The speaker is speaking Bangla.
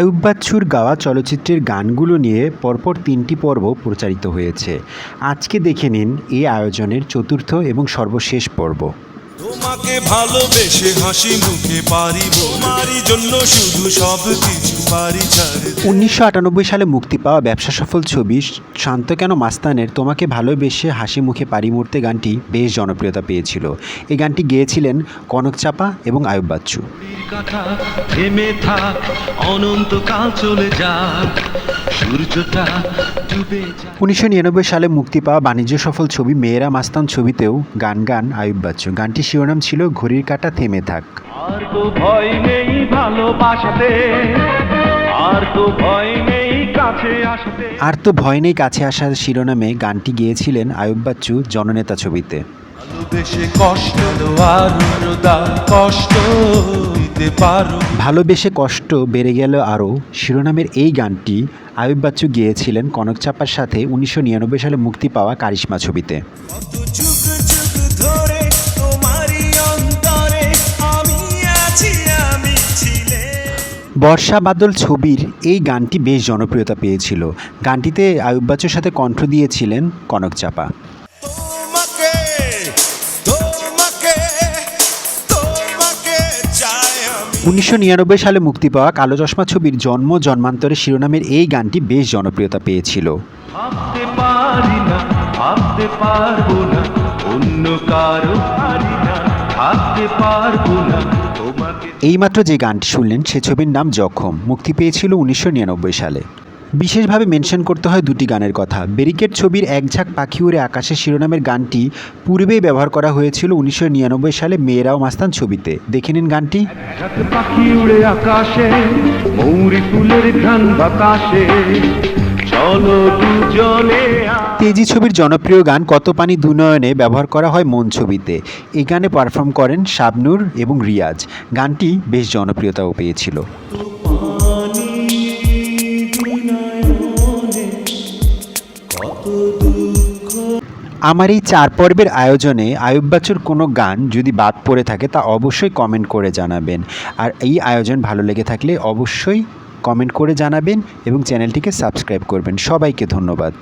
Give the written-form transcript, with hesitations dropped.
আইয়ুব বাচ্চুর গাওয়া চলচ্চিত্রের গানগুলো নিয়ে পরপর ৩টি পর্ব প্রচারিত হয়েছে। আজকে দেখে নিন এই আয়োজনের চতুর্থ এবং সর্বশেষ পর্ব। তোমাকে ভালোবেসে হাসি মুখে পারি তোমারই জন্য শুধু সব কিছু পারি ছাড়তে। 1998 সালে মুক্তি পাওয়া ব্যবসা সফল ছবি শান্ত কেন মাস্তানের তোমাকে ভালোবেসে হাসি মুখে পারি মরতে গানটি বেশ জনপ্রিয়তা পেয়েছিল। এই গানটি গেয়েছিলেন কনক চাপা এবং আইয়ুব বাচ্চু। থেমে থাক অনন্তকাল চলে যাক সূর্যটা ডুবে যাক। 1999 সালে মুক্তি পাওয়া বাণিজ্য সফল ছবি মেয়েরা মাস্তান ছবিতেও গান আইয়ুব বাচ্চু। গানটির শিরোনাম ছিল ঘড়ির কাঁটা থেমে থাক। আর তো ভয় নেই ভালোবাসাতে, আর তো ভয় নেই কাছে আসতে। আর তো ভয় নেই কাছে আসার শিরোনামে গানটি গেয়েছিলেন আইয়ুব বাচ্চু জননেতা ছবিতে। ভালোবেসে কষ্ট দেওয়ার কষ্ট দিতে পারো। ভালোবেসে কষ্ট বেড়ে গেল আরও শিরোনামের এই গানটি আইয়ুব বাচ্চু গেয়েছিলেন কনক চাপার সাথে 1999 সালে মুক্তি পাওয়া কারিশমা ছবিতে। কত যুগ যুগ ধরে তোমারই অন্তরে আমি আছি, আমি ছিলে। বর্ষা বাদল ছবির এই গানটি বেশ জনপ্রিয়তা পেয়েছিল। গানটিতে আইয়ুব বাচ্চুর সাথে কণ্ঠ দিয়েছিলেন কনক চাপা। তোমাকে তোমাকে তোমাকে চাই আমি। 1999 সালে মুক্তি পাওয়া কালো চশমা ছবির জন্ম জন্মান্তরে শিরোনামের এই গানটি বেশ জনপ্রিয়তা পেয়েছিল। ভাবতে পারি না, ভাবতে পারবো না অন্য কারো পারি না, ভাবতে পারবো না তোমাকে। এইমাত্র যে গানটি শুনলেন সে ছবির নাম জখম, মুক্তি পেয়েছিল 1999 সালে। বিশেষভাবে মেনশন করতে হয় দুটি গানের কথা। ব্যারিকেড ছবির এক ঝাঁক পাখি উড়ে আকাশে শিরোনামের গানটি পূর্বেই ব্যবহার করা হয়েছিল 1999 সালে মেয়েরাও মাস্তান ছবিতে। দেখে নিন গানটি। পাখি উড়ে আকাশে, মৌরি ফুলের ঘ্রাণ বাতাসে, চলো দুজনে তেজি ছবির জনপ্রিয় গান কত পানি দুনয়নে ব্যবহার করা হয় মন ছবিতে। এই গানে পারফর্ম করেন শাবনূর এবং রিয়াজ। গানটি বেশ জনপ্রিয়তাও পেয়েছিল। আমার এই 4 পর্বের আয়োজনে আইয়ুব বাচ্চুর কোনো গান যদি বাদ পড়ে থাকে তা অবশ্যই কমেন্ট করে জানাবেন। আর এই আয়োজন ভালো লেগে থাকলে অবশ্যই কমেন্ট করে জানাবেন এবং চ্যানেলটিকে সাবস্ক্রাইব করবেন। সবাইকে ধন্যবাদ।